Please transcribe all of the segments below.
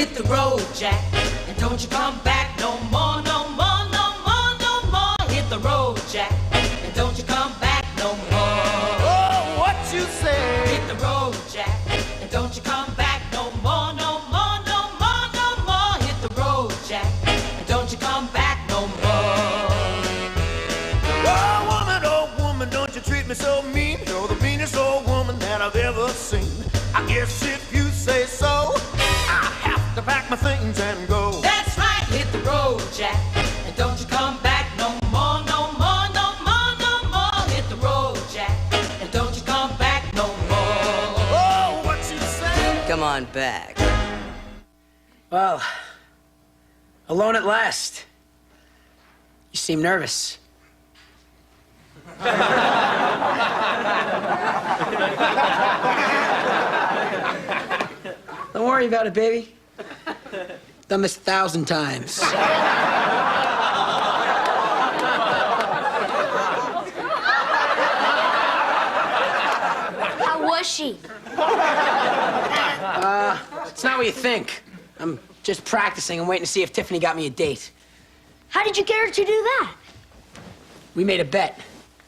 hit the road, Jack, and don't you come back no more, no more, no more, no more. Hit the road, Jack, and don't you come back no more. Oh, what you say? Hit the road, Jack, and don't you come back no more, no more, no more, no more. Hit the road, Jack, and don't you come back no more. Oh, woman, don't you treat me so mean. You're the meanest old woman that I've ever seen. I guess if you say so, I have to pack my things and go. That's right, hit the road, Jack, and don't you come back no more, no more, no more, no more. Hit the road, Jack, and don't you come back no more. Oh, what you say? Come on back. Well, alone at last. You seem nervous. Don't worry about it, baby. Done this 1,000 times. How was she? It's not what you think. I'm just practicing and waiting to see if Tiffany got me a date. How did you get her to do that? We made a bet.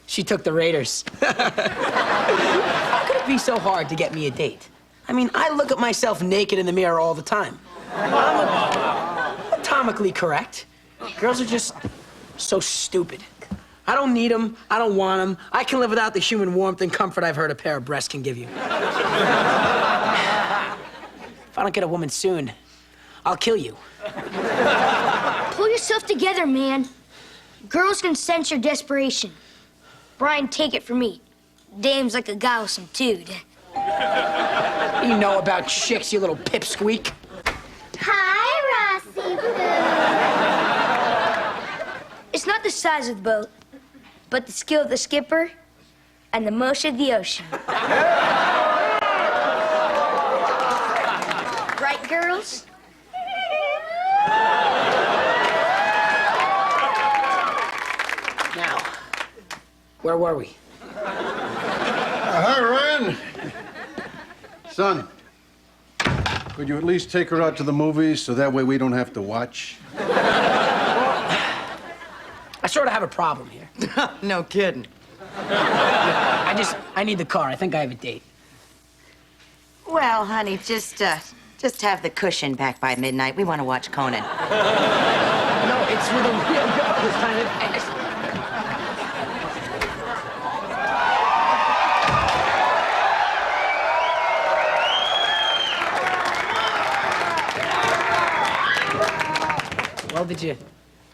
She took the Raiders. How could it be so hard to get me a date? I mean, I look at myself naked in the mirror all the time. I'm atomically correct. Girls are just so stupid. I don't need them. I don't want them. I can live without the human warmth and comfort I've heard a pair of breasts can give you. If I don't get a woman soon, I'll kill you. Pull yourself together, man. Girls can sense your desperation. Brian, take it from me. Dame's like a guy with some tood. You know about chicks, you little pipsqueak. Hi, Rossi. It's not the size of the boat, but the skill of the skipper and the motion of the ocean. Right, girls? Now, where were we? Hi, Ryan. Son, could you at least take her out to the movies so that way we don't have to watch? I sort of have a problem here. No kidding. I need the car. I think I have a date. Well, honey, just have the cushion back by midnight. We want to watch Conan. No, it's with a real girl this time. Well, did you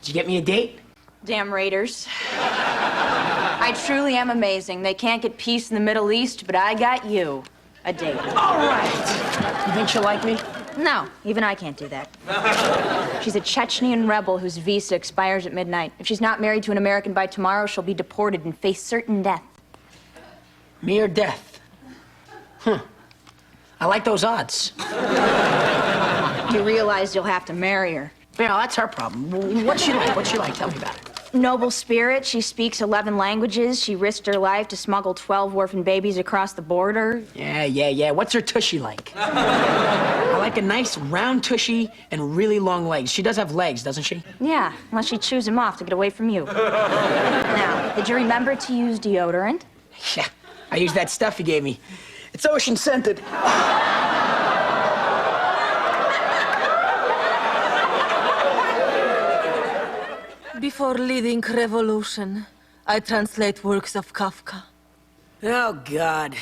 get me a date? Damn Raiders. I truly am amazing. They can't get peace in the Middle East, but I got you. A date. All right. You think she'll like me? No, even I can't do that. She's a Chechnyan rebel whose visa expires at midnight. If she's not married to an American by tomorrow, she'll be deported and face certain death. Me or death? I like those odds. You realize you'll have to marry her. Yeah, that's her problem. What's she like? What's she like? Tell me about it. Noble spirit. She speaks 11 languages. She risked her life to smuggle 12 orphan babies across the border. Yeah. What's her tushy like? I like a nice round tushy and really long legs. She does have legs, doesn't she? Yeah, unless she chews them off to get away from you. Now, did you remember to use deodorant? Yeah, I used that stuff you gave me. It's ocean-scented. Before leading revolution, I translate works of Kafka. Oh, God.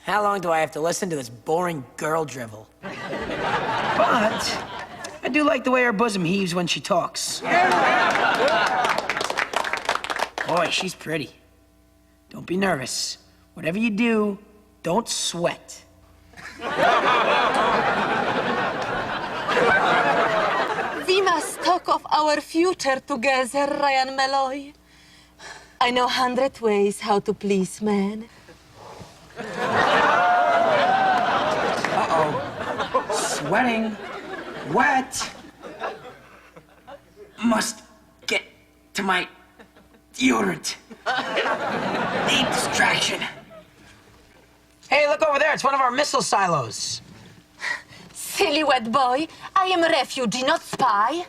How long do I have to listen to this boring girl drivel? But I do like the way her bosom heaves when she talks. Boy, she's pretty. Don't be nervous. Whatever you do, don't sweat. We must talk of our future together, Ryan Malloy. I know 100 ways how to please men. Uh-oh. Sweating. Wet. Must get to my deodorant. Need distraction. Hey, look over there. It's one of our missile silos. silly wet boy. I am a refugee, not spy.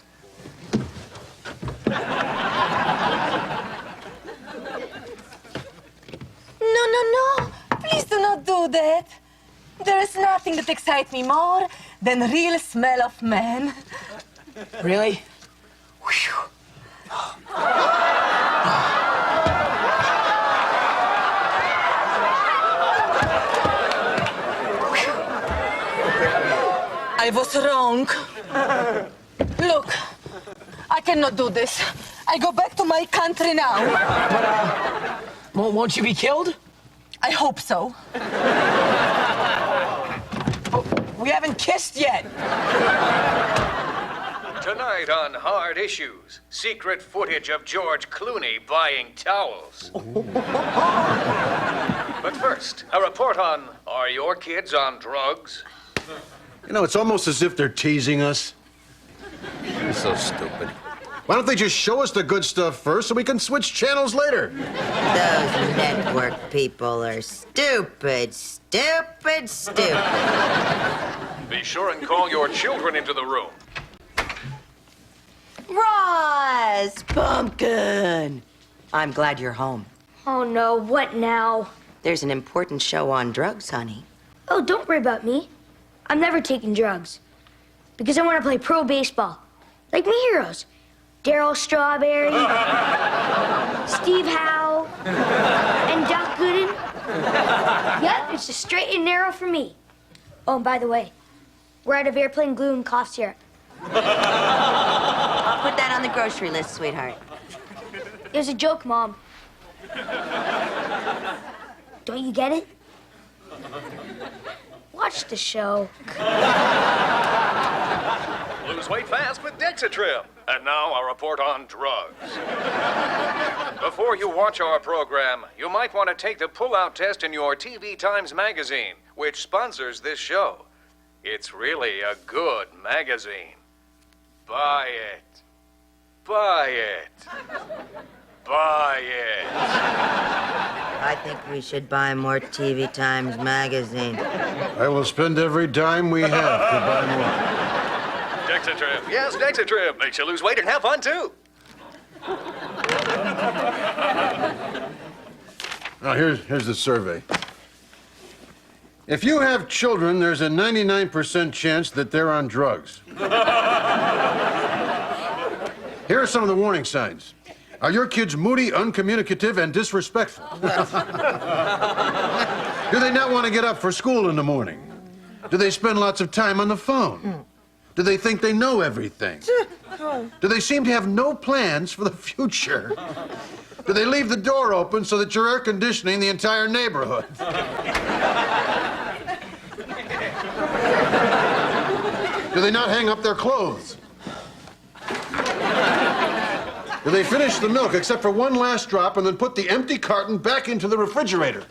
No, no, no. Please do not do that. There is nothing that excites me more than real smell of man. Really? I was wrong. Look, I cannot do this. I go back to my country now. But, won't you be killed? I hope so. We haven't kissed yet. Tonight on Hard Issues, secret footage of George Clooney buying towels. But first, a report on Are Your Kids on Drugs? You know, it's almost as if they're teasing us. You're so stupid. Why don't they just show us the good stuff first so we can switch channels later? Those network people are stupid, stupid, stupid. Be sure and call your children into the room. Ross! Pumpkin! I'm glad you're home. Oh no, what now? There's an important show on drugs, honey. Oh, don't worry about me. I'm never taking drugs. Because I want to play pro baseball. Like my heroes. Darryl Strawberry, Steve Howe, and Doc Gooden. Yep, it's just straight and narrow for me. Oh, and by the way, we're out of airplane glue and cough syrup. I'll put that on the grocery list, sweetheart. It was a joke, Mom. Don't you get it? Watch the show. Lose weight fast with Dexatrim. And now a report on drugs. Before you watch our program, you might want to take the pull-out test in your TV Times magazine, which sponsors this show. It's really a good magazine. Buy it. Buy it. Buy it. I think we should buy more TV Times magazine. I will spend every dime we have to buy more. Dexatrim. Yes, Dexatrim. Makes you lose weight and have fun, too. Now, here's the survey. If you have children, there's a 99% chance that they're on drugs. Here are some of the warning signs. Are your kids moody, uncommunicative, and disrespectful? Do they not want to get up for school in the morning? Do they spend lots of time on the phone? Do they think they know everything? Do they seem to have no plans for the future? Do they leave the door open so that you're air conditioning the entire neighborhood? Do they not hang up their clothes? Do they finish the milk except for one last drop and then put the empty carton back into the refrigerator?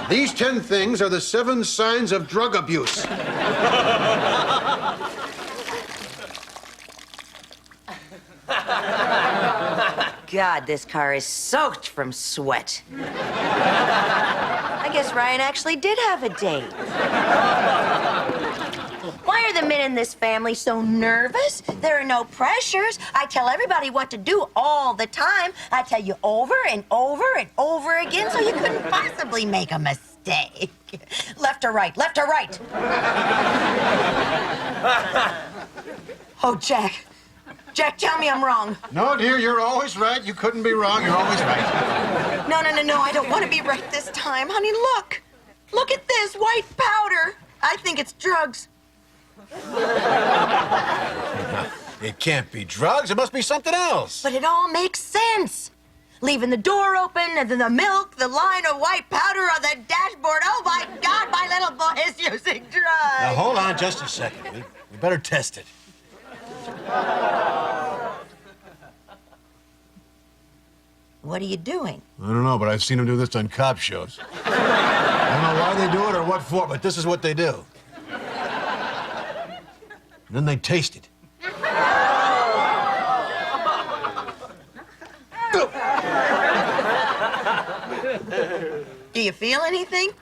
These 10 things are the 7 signs of drug abuse. God, this car is soaked from sweat. I guess Ryan actually did have a date. Why are the men in this family so nervous? There are no pressures. I tell everybody what to do all the time. I tell you over and over and over again, so you couldn't possibly make a mistake. Left or right, left or right. Oh, Jack. Jack, tell me I'm wrong. No, dear, you're always right. You couldn't be wrong. You're always right. No, I don't want to be right this time. Honey, look. Look at this white powder. I think it's drugs. It can't be drugs. It must be something else. But it all makes sense. Leaving the door open, and then the milk, the line of white powder on the dashboard. Oh, my God, my little boy is using drugs. Now, hold on just a second. We better test it. What are you doing? I don't know, but I've seen them do this on cop shows. I don't know why they do it or what for, but this is what they do. And then they taste it. Do you feel anything?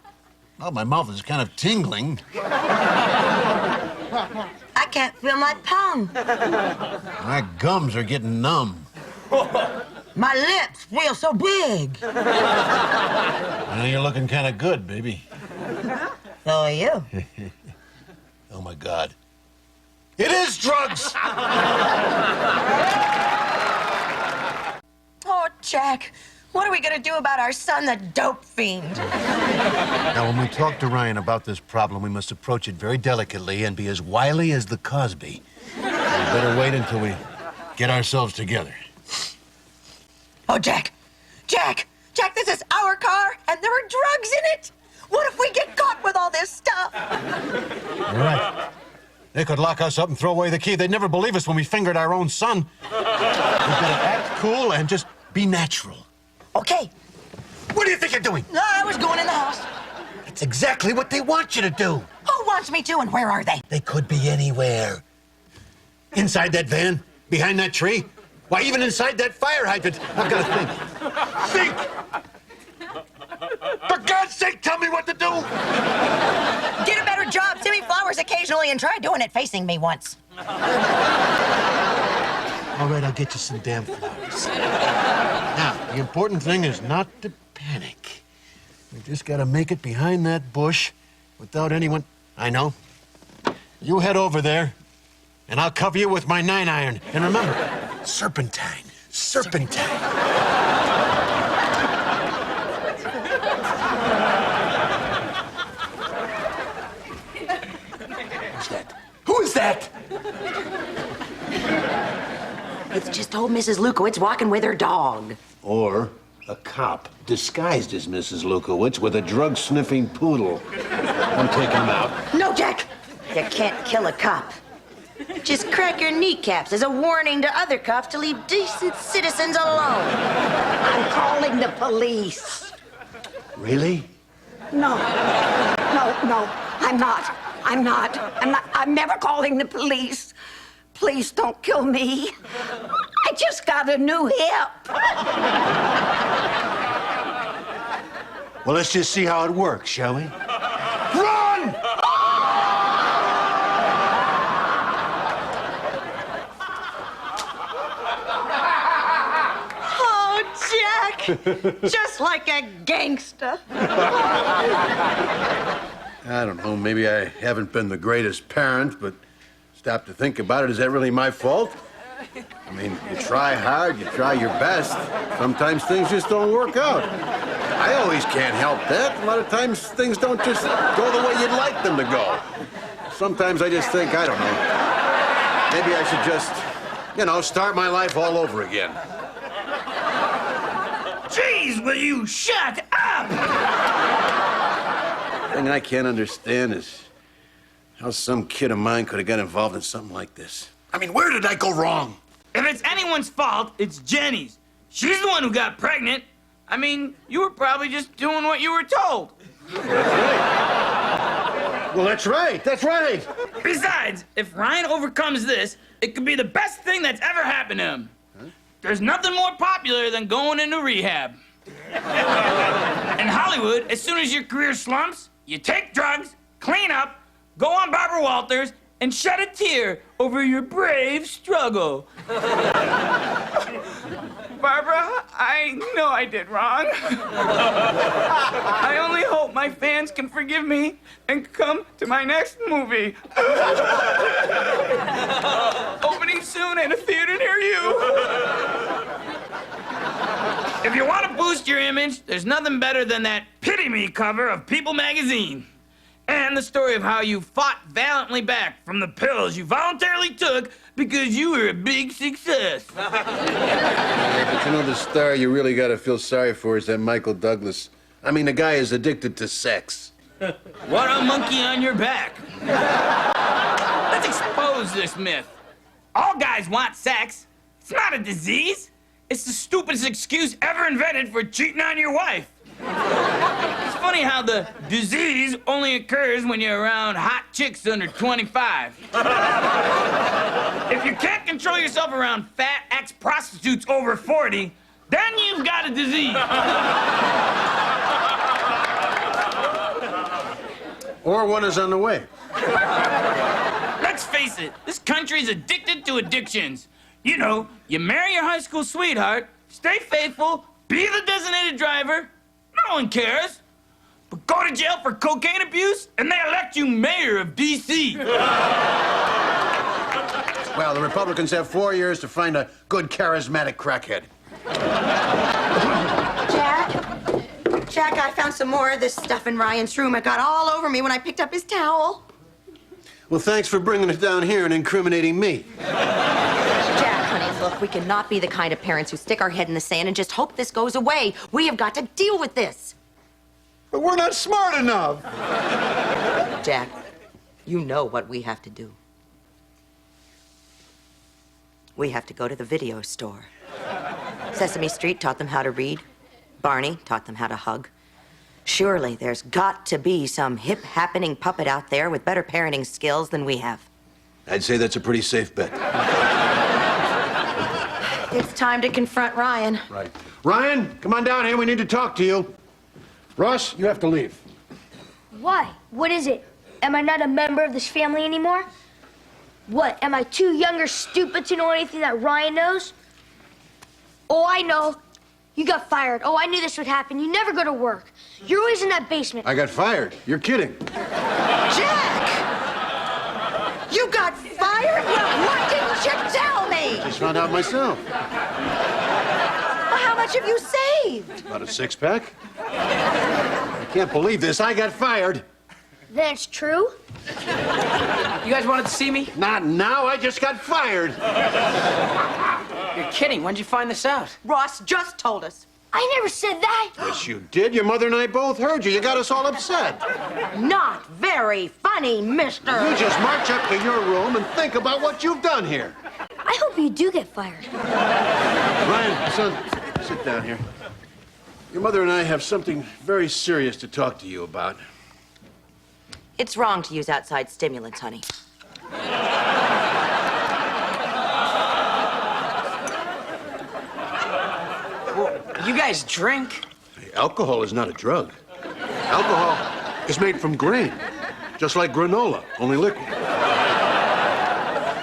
Well, my mouth is kind of tingling. I can't feel my tongue. My gums are getting numb. My lips feel so big. Well, you're looking kind of good, baby. So are you. Oh, my God. It is drugs! Oh, Jack, what are we gonna do about our son, the dope fiend? Now, when we talk to Ryan about this problem, we must approach it very delicately and be as wily as the Cosby. We better wait until we get ourselves together. Oh, Jack, this is our car, and there are drugs in it. What if we get caught with all this stuff? You're right. They could lock us up and throw away the key. They'd never believe us when we fingered our own son. We've got to act cool and just be natural. Okay. What do you think you're doing? No, I was going in the house. That's exactly what they want you to do. Who wants me to, and where are they? They could be anywhere. Inside that van, behind that tree, why, even inside that fire hydrant. I've got to think. Think! For God's sake, tell me what to do! Get a better job. Send me flowers occasionally and try doing it facing me once. All right, I'll get you some damn flowers. Now, the important thing is not to panic. We just got to make it behind that bush without anyone... I know. You head over there, and I'll cover you with my 9-iron. And remember, serpentine. Serpentine. Who is that? It's just old Mrs. Lukowitz walking with her dog. Or a cop disguised as Mrs. Lukowitz with a drug-sniffing poodle. I'm taking him out. No, Jack. You can't kill a cop. Just crack your kneecaps as a warning to other cops to leave decent citizens alone. I'm calling the police. Really? No, I'm not. I'm never calling the police. Please don't kill me. I just got a new hip. Well, let's just see how it works, shall we? Run! Oh, Jack. Just like a gangster. I don't know, maybe I haven't been the greatest parent, but stop to think about it, is that really my fault? I mean, you try hard, you try your best. Sometimes things just don't work out. I always can't help that. A lot of times things don't just go the way you'd like them to go. Sometimes I just think, I don't know, maybe I should just, start my life all over again. Jeez, will you shut up? The thing I can't understand is how some kid of mine could have got involved in something like this. I mean, where did I go wrong? If it's anyone's fault, it's Jenny's. She's the one who got pregnant. I mean, you were probably just doing what you were told. Well, that's right. That's right. Besides, if Ryan overcomes this, it could be the best thing that's ever happened to him. Huh? There's nothing more popular than going into rehab. In Hollywood, as soon as your career slumps, you take drugs, clean up, go on Barbara Walters, and shed a tear over your brave struggle. Barbara, I know I did wrong. I only hope my fans can forgive me and come to my next movie. Opening soon in a theater near you. If you want to boost your image, there's nothing better than that Pity Me cover of People magazine. And the story of how you fought valiantly back from the pills you voluntarily took because you were a big success. Yeah, but the star you really got to feel sorry for is that Michael Douglas. I mean, the guy is addicted to sex. What a monkey on your back. Let's expose this myth. All guys want sex. It's not a disease. It's the stupidest excuse ever invented for cheating on your wife. It's funny how the disease only occurs when you're around hot chicks under 25. If you can't control yourself around fat ex-prostitutes over 40, then you've got a disease. Or one is on the way. Let's face it, this country's addicted to addictions. You know, you marry your high school sweetheart, stay faithful, be the designated driver, no one cares. But go to jail for cocaine abuse, and they elect you mayor of D.C. Well, the Republicans have 4 years to find a good, charismatic crackhead. Jack, I found some more of this stuff in Ryan's room. It got all over me when I picked up his towel. Well, thanks for bringing it down here and incriminating me. Jack, honey, look, we cannot be the kind of parents who stick our head in the sand and just hope this goes away. We have got to deal with this. But we're not smart enough. Jack, you know what we have to do. We have to go to the video store. Sesame Street taught them how to read. Barney taught them how to hug. Surely there's got to be some hip happening puppet out there with better parenting skills than we have. I'd say that's a pretty safe bet. It's time to confront Ryan. Right. Ryan, come on down here. We need to talk to you. Ross, you have to leave. Why? What is it? Am I not a member of this family anymore? What, am I too young or stupid to know anything that Ryan knows? Oh, I know. You got fired. Oh, I knew this would happen. You never go to work. You're always in that basement. I got fired. You're kidding. Jack! You got fired? Well, why didn't you tell me? Just found out myself. Well, how much have you saved? About a six-pack. I can't believe this. I got fired. Then it's true? You guys wanted to see me? Not now. I just got fired. You're kidding. When'd you find this out? Ross just told us. I never said that. Yes, you did. Your mother and I both heard you. You got us all upset. Not very funny, mister. You just march up to your room and think about what you've done here. I hope you do get fired. Ryan, son, sit down here. Your mother and I have something very serious to talk to you about. It's wrong to use outside stimulants, honey. Well, you guys drink. Hey, alcohol is not a drug. Alcohol is made from grain, just like granola, only liquid.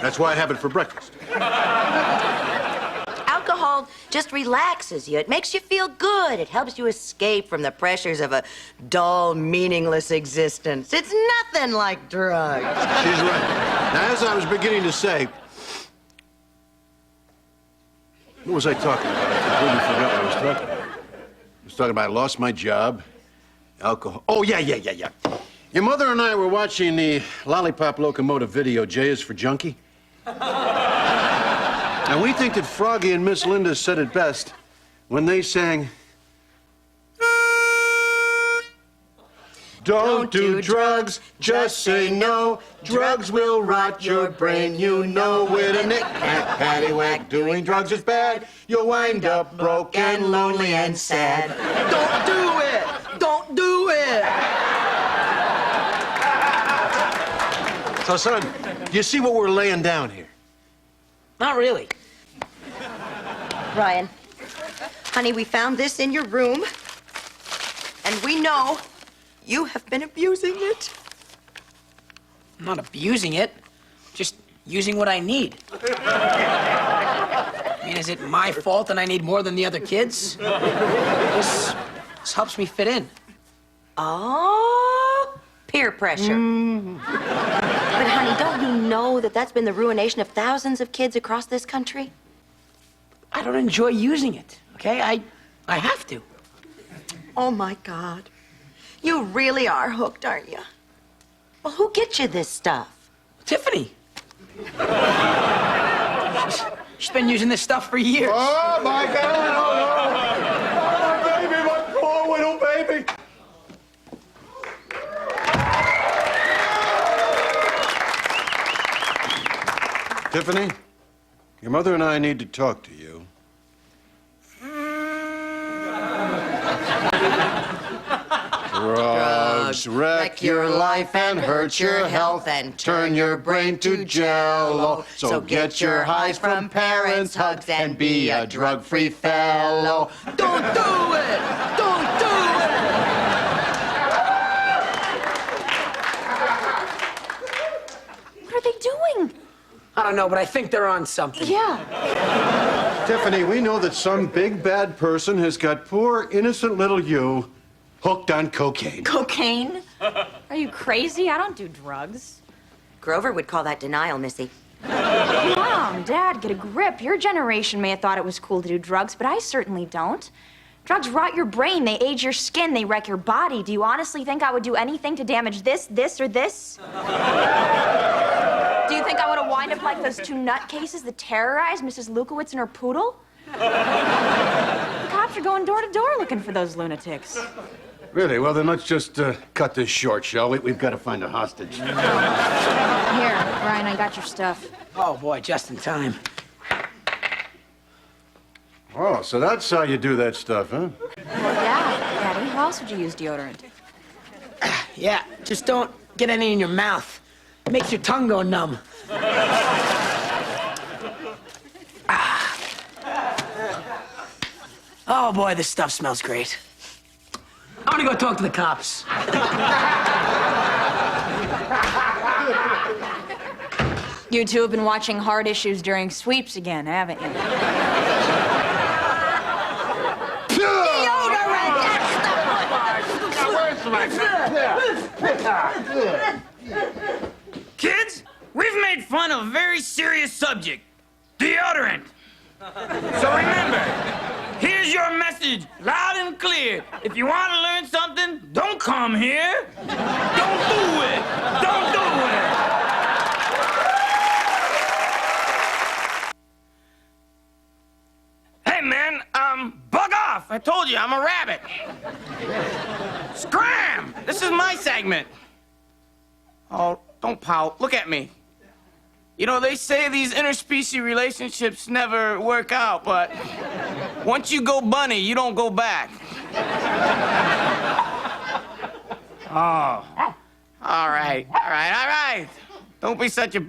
That's why I have it for breakfast. Alcohol just relaxes you. It makes you feel good. It helps you escape from the pressures of a dull, meaningless existence. It's nothing like drugs. She's right. Now, as I was beginning to say, what was I talking about? I completely forgot what I was talking about. I was talking about I lost my job, alcohol. Oh, yeah. Your mother and I were watching the Lollipop Locomotive video, J is for Junkie. And we think that Froggy and Miss Linda said it best when they sang, "Don't do drugs, just say no. Drugs will rot your brain, you know. With a knick-knack, paddywhack, doing drugs is bad. You'll wind up broke and lonely and sad. Don't do it! Don't do it!" So, son, do you see what we're laying down here? Not really. Ryan, honey, we found this in your room, and we know you have been abusing it. I'm not abusing it. Just using what I need. I mean, is it my fault and I need more than the other kids? This helps me fit in. Oh, peer pressure. But, honey, don't you know that that's been the ruination of thousands of kids across this country? I don't enjoy using it, okay? I have to. Oh, my God. You really are hooked, aren't you? Well, who gets you this stuff? Tiffany. She's been using this stuff for years. Oh, my God! Oh, no! Oh, baby, my poor little baby! Tiffany, your mother and I need to talk to you. Drugs wreck your life and hurt your health and turn your brain to jello. So get your highs from parents' hugs and be a drug-free fellow. Don't do it! Don't do it! don't know, but I think they're on something. Yeah. Tiffany, we know that some big bad person has got poor, innocent little you hooked on cocaine. Cocaine? Are you crazy? I don't do drugs. Grover would call that denial, Missy. Mom, Dad, get a grip. Your generation may have thought it was cool to do drugs, but I certainly don't. Drugs rot your brain, they age your skin, they wreck your body. Do you honestly think I would do anything to damage this, or this? Do you think I would wind up like those two nutcases that terrorized Mrs. Lukowitz and her poodle? The cops are going door to door looking for those lunatics. Really? Well, then let's just cut this short, shall we? We've got to find a hostage. Here, Ryan, I got your stuff. Oh, boy, just in time. Oh, so that's how you do that stuff, huh? Yeah, Daddy, how else would you use deodorant? Yeah, just don't get any in your mouth. It makes your tongue go numb. Oh, boy, this stuff smells great. I'm gonna go talk to the cops. You two have been watching Hard Issues during sweeps again, haven't you? Kids, we've made fun of a very serious subject, deodorant. So remember, here's your message, loud and clear. If you want to learn something, don't come here. Don't do it. Don't do it. Hey, man, bug off. I told you, I'm a rabbit. Scram! This is my segment. Oh, don't pout. Look at me. You know, they say these interspecies relationships never work out, but once you go bunny, you don't go back. Oh. All right. Don't be such a